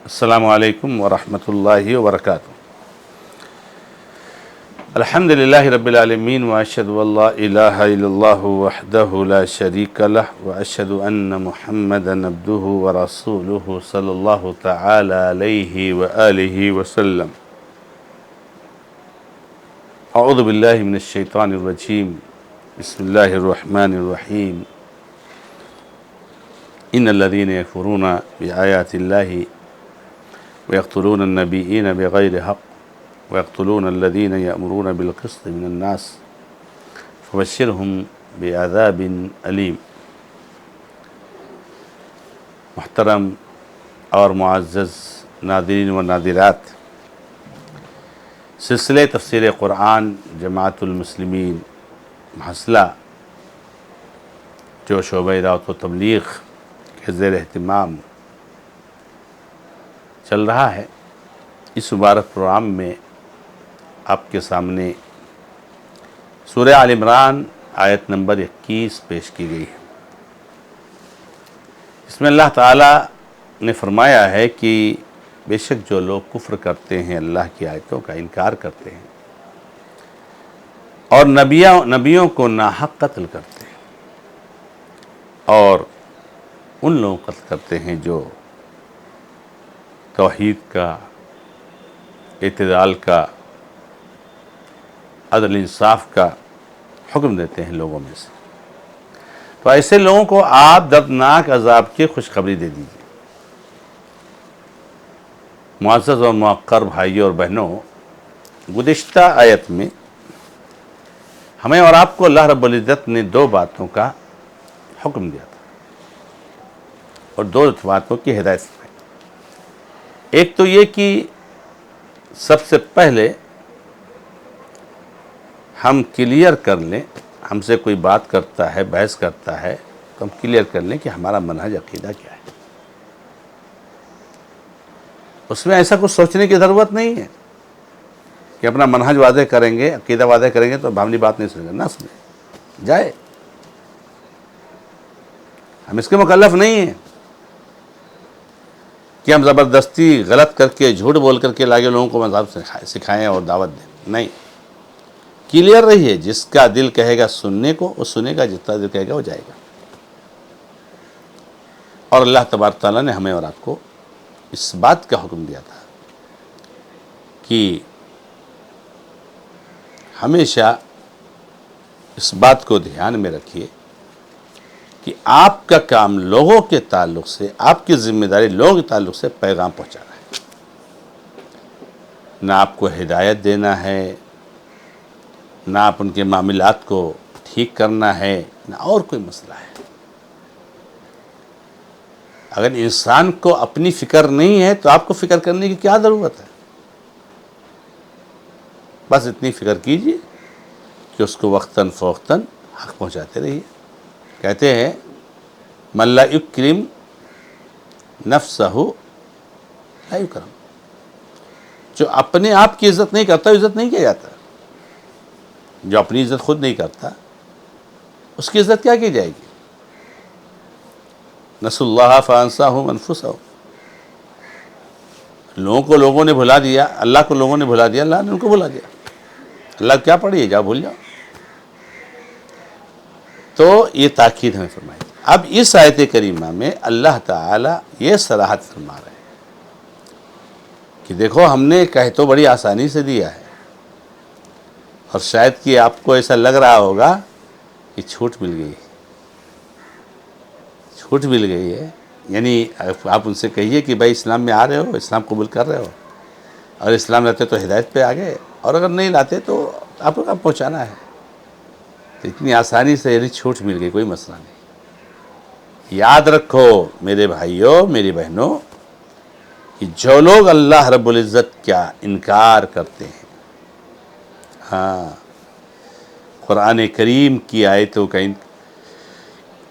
السلام علیکم ورحمۃ اللہ وبرکاتہ۔ الحمد للہ رب العالمین واشہد ان لا الہ الا اللہ وحدہ لا شریک لہ واشہد ان محمدا عبدہ ورسولہ صلی اللہ تعالی علیہ وآلہ وسلم۔ اعوذ باللہ من الشیطان الرجیم، بسم اللہ الرحمن الرحیم۔ ان الذین یکفرون بآیات اللہ ويقتلون النبیین بغیر حق ويقتلون الذین یأمرون بالقسط من الناس فبشرهم بعذاب علیم۔ محترم اور معزز ناظرین و ناظرات، سلسلہ تفسیر قرآن جماعت المسلمین محصلہ جو شعبہ دعوت و تبلیغ کے زیر اہتمام چل رہا ہے، اس مبارک پروگرام میں آپ کے سامنے سورہ آل عمران آیت نمبر 21 پیش کی گئی ہے۔ اس میں اللہ تعالیٰ نے فرمایا ہے کہ بے شک جو لوگ کفر کرتے ہیں، اللہ کی آیتوں کا انکار کرتے ہیں اور نبیوں کو ناحق قتل کرتے ہیں، اور ان لوگوں کو قتل کرتے ہیں جو توحید کا، اعتدال کا، عدل انصاف کا حکم دیتے ہیں لوگوں میں سے، تو ایسے لوگوں کو آپ دردناک عذاب کی خوشخبری دے دیجیے۔ معزز اور موقر بھائیوں اور بہنوں، گزشتہ آیت میں ہمیں اور آپ کو اللہ رب العزت نے دو باتوں کا حکم دیا تھا اور دو باتوں کی ہدایت فرمائی۔ ایک تو یہ کہ سب سے پہلے ہم کلیئر کر لیں، ہم سے کوئی بات کرتا ہے، بحث کرتا ہے، تو ہم کلیئر کر لیں کہ ہمارا منہج عقیدہ کیا ہے۔ اس میں ایسا کچھ سوچنے کی ضرورت نہیں ہے کہ اپنا منہج واضح کریں گے، عقیدہ واضح کریں گے تو ہماری بات نہیں سنیں گے، نہ سنیں جائے، ہم اس کے مکلف نہیں ہیں کہ ہم زبردستی غلط کر کے، جھوٹ بول کر کے لاگے لوگوں کو مذہب سکھائیں اور دعوت دیں، نہیں، کلیئر رہیے۔ جس کا دل کہے گا سننے کو وہ سنے گا، جتنا دل کہے گا وہ جائے گا۔ اور اللہ تبارک تعالیٰ نے ہمیں اور آپ کو اس بات کا حکم دیا تھا کہ ہمیشہ اس بات کو دھیان میں رکھیے کہ آپ کا کام لوگوں کے تعلق سے، آپ کی ذمہ داری لوگوں کے تعلق سے پیغام پہنچانا ہے، نہ آپ کو ہدایت دینا ہے، نہ آپ ان کے معاملات کو ٹھیک کرنا ہے، نہ اور کوئی مسئلہ ہے۔ اگر انسان کو اپنی فکر نہیں ہے تو آپ کو فکر کرنے کی کیا ضرورت ہے؟ بس اتنی فکر کیجیے کہ اس کو وقتاً فوقتاً حق پہنچاتے رہیے۔ کہتے ہیں من لا یکرم نفسہ لا یکرم، جو اپنے آپ کی عزت نہیں کرتا عزت نہیں کیا جاتا، جو اپنی عزت خود نہیں کرتا اس کی عزت کیا کی جائے گی؟ نسوا اللہ فانساہم انفسہم، لوگوں نے بھلا دیا، اللہ کو لوگوں نے بھلا دیا، اللہ نے ان کو بھلا دیا۔ اللہ کیا پڑھی جاؤ بھول جاؤ۔ تو یہ تاکید ہمیں فرمائی۔ اب اس آیت کریمہ میں اللہ تعالیٰ یہ صراحت فرما رہے ہیں کہ دیکھو ہم نے کہہ تو بڑی آسانی سے دیا ہے، اور شاید کہ آپ کو ایسا لگ رہا ہوگا کہ چھوٹ مل گئی ہے، یعنی آپ ان سے کہیے کہ بھائی اسلام میں آ رہے ہو، اسلام قبول کر رہے ہو، اور اسلام لاتے تو ہدایت پہ آ گئے، اور اگر نہیں لاتے تو آپ کو کب پہنچانا ہے، تو اتنی آسانی سے یعنی چھوٹ مل گئی، کوئی مسئلہ نہیں۔ یاد رکھو میرے بھائیوں، میری بہنوں، کہ جو لوگ اللہ رب العزت کا انکار کرتے ہیں، ہاں، قرآن کریم کی آیتوں کا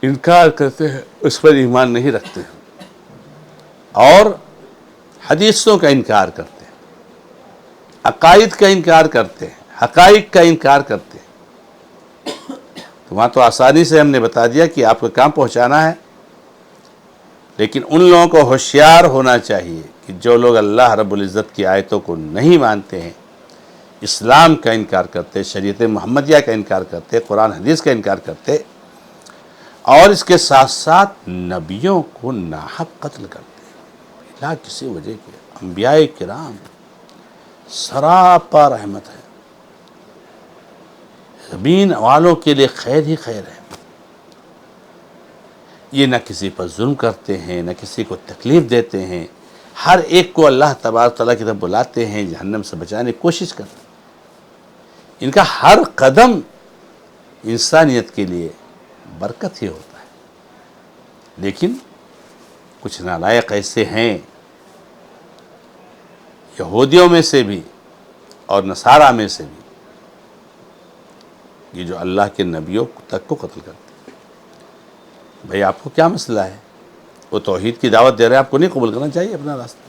انکار کرتے ہیں، اس پر ایمان نہیں رکھتے ہیں، اور حدیثوں کا انکار کرتے ہیں، عقائد کا انکار کرتے ہیں، حقائق کا انکار کرتے ہیں، تو وہاں تو آسانی سے ہم نے بتا دیا کہ آپ کا کام پہنچانا ہے، لیکن ان لوگوں کو ہوشیار ہونا چاہیے کہ جو لوگ اللہ رب العزت کی آیتوں کو نہیں مانتے ہیں، اسلام کا انکار کرتے، شریعت محمدیہ کا انکار کرتے، قرآن حدیث کا انکار کرتے، اور اس کے ساتھ ساتھ نبیوں کو ناحق قتل کرتے بلا کسی وجہ کے۔ انبیاء کرام سراپا رحمت ہے، زمین والوں کے لیے خیر ہی خیر ہے۔ یہ نہ کسی پر ظلم کرتے ہیں، نہ کسی کو تکلیف دیتے ہیں، ہر ایک کو اللہ تبارک تعالیٰ کی طرف بلاتے ہیں، جہنم سے بچانے کی کوشش کرتے ہیں۔ ان کا ہر قدم انسانیت کے لیے برکت ہی ہوتا ہے، لیکن کچھ نالائق ایسے ہیں، یہودیوں میں سے بھی اور نصارہ میں سے بھی، یہ جو اللہ کے نبیوں تک کو قتل کرتے ہیں۔ بھئی آپ کو کیا مسئلہ ہے؟ وہ توحید کی دعوت دے رہے ہیں، آپ کو نہیں قبول کرنا چاہیے اپنا راستہ؟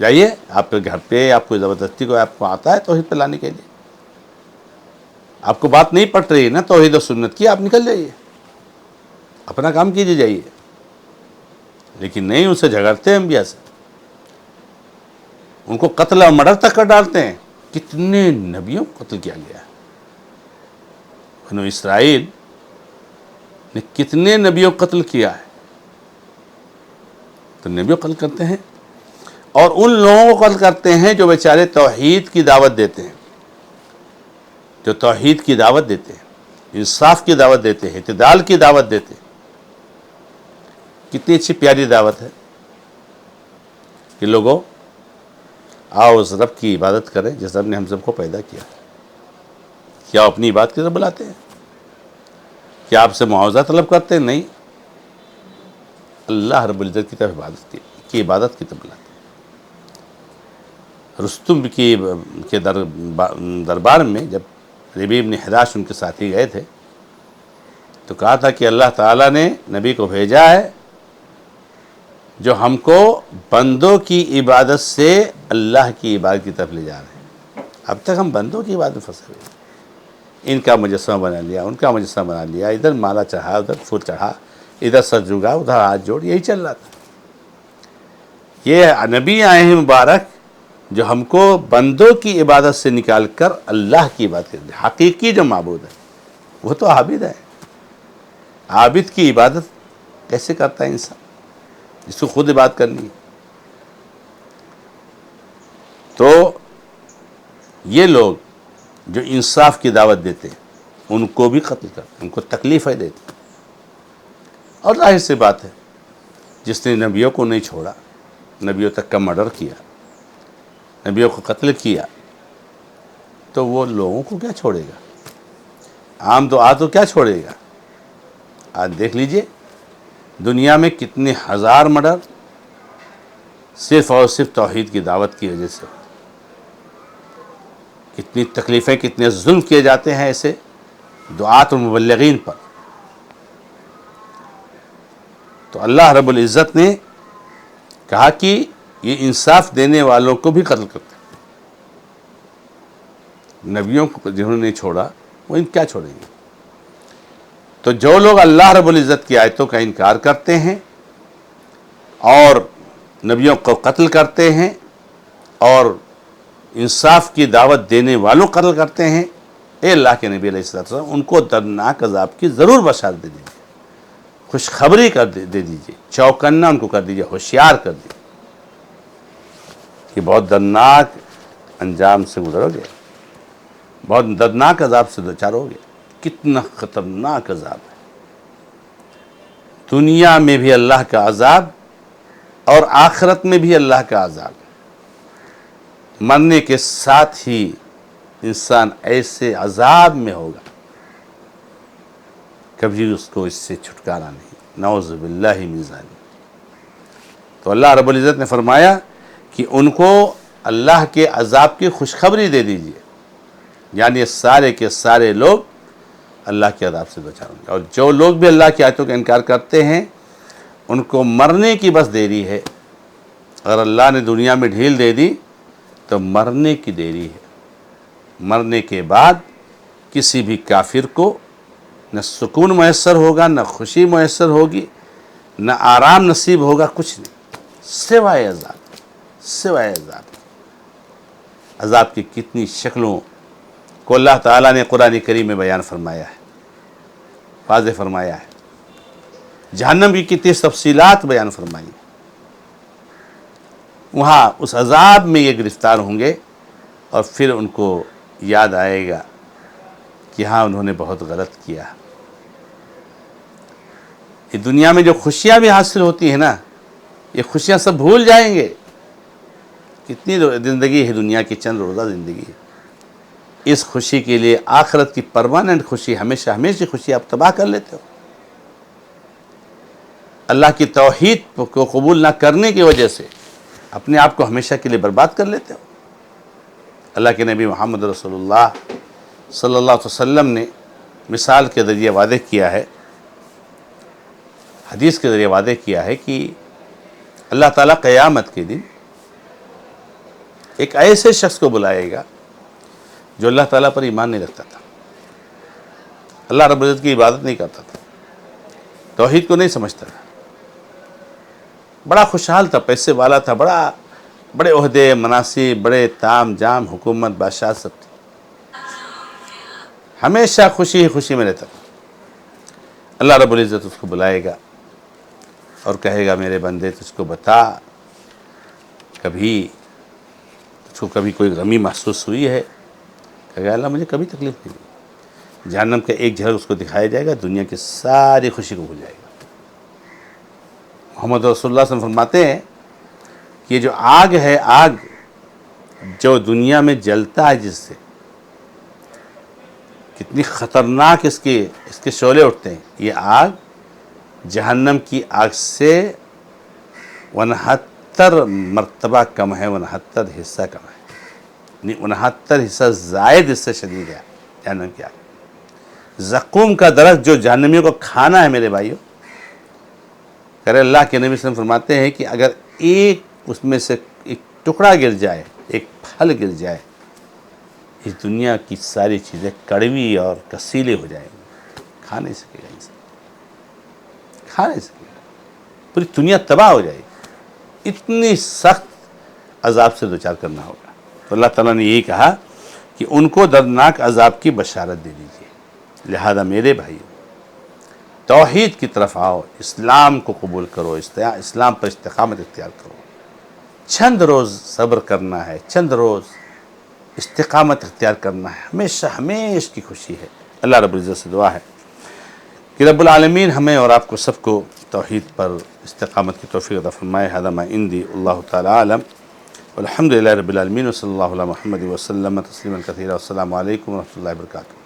جائیے، آپ کے گھر پہ آپ کو زبردستی کو آپ کو آتا ہے توحید پہ لانے کے لیے، آپ کو بات نہیں پٹ رہی ہے نا توحید و سنت کی، آپ نکل جائیے، اپنا کام کیجیے جائیے۔ لیکن نہیں، ان سے جھگڑتے ہیں، انبیاء سے، ان کو قتل اور مرڈر تک کر ڈالتے ہیں۔ کتنے نبیوں کو قتل کیا گیا ہے، بنو اسرائیل نے کتنے نبیوں کو قتل کیا ہے، تو نبیوں کو قتل کرتے ہیں، اور ان لوگوں کو قتل کرتے ہیں جو بیچارے توحید کی دعوت دیتے ہیں، جو توحید کی دعوت دیتے ہیں، انصاف کی دعوت دیتے ہیں، اعتدال کی دعوت دیتے ہیں۔ کتنی اچھی پیاری دعوت ہے کہ لوگوں آؤ اس رب کی عبادت کریں جس رب نے ہم سب کو پیدا کیا۔ کیا آپ اپنی عبادت کی طرف بلاتے ہیں؟ کیا آپ سے معاوضہ طلب کرتے ہیں؟ نہیں، اللہ رب العزت کی طرف عبادت کی عبادت کی طرف بلاتے ہیں۔ رستم کے دربار میں جب ربیع بن حراش ان کے ساتھی گئے تھے تو کہا تھا کہ اللہ تعالیٰ نے نبی کو بھیجا ہے جو ہم کو بندوں کی عبادت سے اللہ کی عبادت کی طرف لے جا رہے ہیں۔ اب تک ہم بندوں کی عبادت میں پھنسے ہوئے، ان کا مجسمہ بنا لیا، ان کا مجسمہ بنا لیا، ادھر مالا چڑھا، ادھر پھول چڑھا، ادھر سر جھکا، ادھر ہاتھ جوڑ، یہی چل رہا تھا۔ یہ نبی آئے ہیں مبارک جو ہم کو بندوں کی عبادت سے نکال کر اللہ کی عبادت کرتے ہیں۔ حقیقی جو معبود ہے وہ تو عابد ہے۔ عابد کی عبادت کیسے کرتا ہے انسان جس کو خود عبادت کرنی ہے؟ تو یہ لوگ جو انصاف کی دعوت دیتے ہیں ان کو بھی قتل کرتے ہیں، ان کو تکلیفیں دیتے ہیں۔ اور ظاہر سی بات ہے، جس نے نبیوں کو نہیں چھوڑا، نبیوں تک کا مرڈر کیا، نبیوں کو قتل کیا، تو وہ لوگوں کو کیا چھوڑے گا؟ عام دعا تو کیا چھوڑے گا؟ آج دیکھ لیجئے دنیا میں کتنے ہزار مرڈر صرف اور صرف توحید کی دعوت کی وجہ سے، کتنی تکلیفیں، کتنے ظلم کیے جاتے ہیں ایسے دعات و مبلغین پر۔ تو اللہ رب العزت نے کہا کہ یہ انصاف دینے والوں کو بھی قتل کرتے ہیں۔ نبیوں کو جنہوں نے نہیں چھوڑا وہ ان کیا چھوڑیں گے؟ تو جو لوگ اللہ رب العزت کی آیتوں کا انکار کرتے ہیں اور نبیوں کو قتل کرتے ہیں اور انصاف کی دعوت دینے والوں قتل کرتے ہیں، اے اللہ کے نبی علیہ السلام ان کو دردناک عذاب کی ضرور بشارت دے دیجیے، خوشخبری دے دیجیے، چوکنا ان کو کر دیجیے، ہوشیار کر دیجیے کہ بہت دردناک انجام سے گزرو گے، بہت دردناک عذاب سے دوچار ہوگے۔ کتنا خطرناک عذاب ہے، دنیا میں بھی اللہ کا عذاب اور آخرت میں بھی اللہ کا عذاب۔ مرنے کے ساتھ ہی انسان ایسے عذاب میں ہوگا کبھی اس کو اس سے چھٹکارا نہیں، نعوذ باللہ من ذالک۔ تو اللہ رب العزت نے فرمایا کہ ان کو اللہ کے عذاب کی خوشخبری دے دیجیے، یعنی سارے کے سارے لوگ اللہ کے عذاب سے بچا ہوں گے۔ اور جو لوگ بھی اللہ کی آیتوں کا انکار کرتے ہیں ان کو مرنے کی بس دیری ہے۔ اگر اللہ نے دنیا میں ڈھیل دے دی تو مرنے کی دیری ہے۔ مرنے کے بعد کسی بھی کافر کو نہ سکون میسر ہوگا، نہ خوشی میسر ہوگی، نہ آرام نصیب ہوگا، کچھ نہیں، سوائے عذاب، سوائے عذاب۔ عذاب کی کتنی شکلوں کو اللہ تعالیٰ نے قرآن کریم میں بیان فرمایا ہے، واضح فرمایا ہے۔ جہنم کی کتنی تفصیلات بیان فرمائی، وہاں اس عذاب میں یہ گرفتار ہوں گے اور پھر ان کو یاد آئے گا کہ ہاں انہوں نے بہت غلط کیا۔ یہ دنیا میں جو خوشیاں بھی حاصل ہوتی ہیں نا، یہ خوشیاں سب بھول جائیں گے۔ کتنی زندگی ہے دنیا کی، چند روزہ زندگی ہے۔ اس خوشی کے لیے آخرت کی پرماننٹ خوشی، ہمیشہ ہمیشہ خوشی آپ تباہ کر لیتے ہو۔ اللہ کی توحید کو قبول نہ کرنے کی وجہ سے اپنے آپ کو ہمیشہ کے لیے برباد کر لیتے ہو۔ اللہ کے نبی محمد رسول اللہ صلی اللہ علیہ وسلم نے مثال کے ذریعے واضح کیا ہے، حدیث کے ذریعے واضح کیا ہے کہ اللہ تعالیٰ قیامت کے دن ایک ایسے شخص کو بلائے گا جو اللہ تعالیٰ پر ایمان نہیں رکھتا تھا، اللہ رب العزت کی عبادت نہیں کرتا تھا، توحید کو نہیں سمجھتا تھا، بڑا خوشحال تھا، پیسے والا تھا، بڑے عہدے، مناصب، بڑے تام جام، حکومت، بادشاہ سب تھی، ہمیشہ خوشی ہی خوشی میں رہتا تھا۔ اللہ رب العزت اس کو بلائے گا اور کہے گا میرے بندے تجھ کو بتا، تجھ کو کبھی کوئی غمی محسوس ہوئی ہے؟ کہے گا اللہ مجھے کبھی تکلیف نہیں ہوئی۔ جہنم کا ایک جھلک اس کو دکھایا جائے گا، دنیا کی ساری خوشی کو بھول جائے گا۔ محمد رسول اللہ صلی اللہ علیہ وسلم فرماتے ہیں کہ یہ جو آگ ہے، آگ جو دنیا میں جلتا ہے جس سے، کتنی خطرناک اس کے شعلے اٹھتے ہیں، یہ آگ جہنم کی آگ سے 69 مرتبہ کم ہے، 69 حصہ کم ہے، یعنی 69 حصہ زائد اس سے شدید ہے جہنم کی آگ۔ زقوم کا درخت جو جہنمیوں کو کھانا ہے میرے بھائیوں، کہ اللہ کے نبی صلی اللہ علیہ وسلم فرماتے ہیں کہ اگر ایک اس میں سے ایک ٹکڑا گر جائے، ایک پھل گر جائے، اس دنیا کی ساری چیزیں کڑوی اور کسیلے ہو جائیں گی، کھا نہیں سکے گا انسان، کھا نہیں سکے گا، پوری دنیا تباہ ہو جائے گی، اتنی سخت عذاب سے دوچار کرنا ہوگا۔ تو اللہ تعالیٰ نے یہی کہا کہ ان کو دردناک عذاب کی بشارت دے دیجیے۔ لہذا میرے بھائیوں، توحید کی طرف آؤ، اسلام کو قبول کرو، اسلام پر استقامت اختیار کرو۔ چند روز صبر کرنا ہے، چند روز استقامت اختیار کرنا ہے، ہمیشہ ہمیشہ کی خوشی ہے۔ اللہ رب العزت سے دعا ہے کہ رب العالمین ہمیں اور آپ کو سب کو توحید پر استقامت کی توفیق عطا فرمائے۔ ھذا ما عندی، اللہ تعالی عالم، والحمد للہ رب العالمین، وصلی اللہ علی محمد وسلم تسلیما کثیرا، والسلام علیکم ورحمۃ اللہ وبرکاتہ۔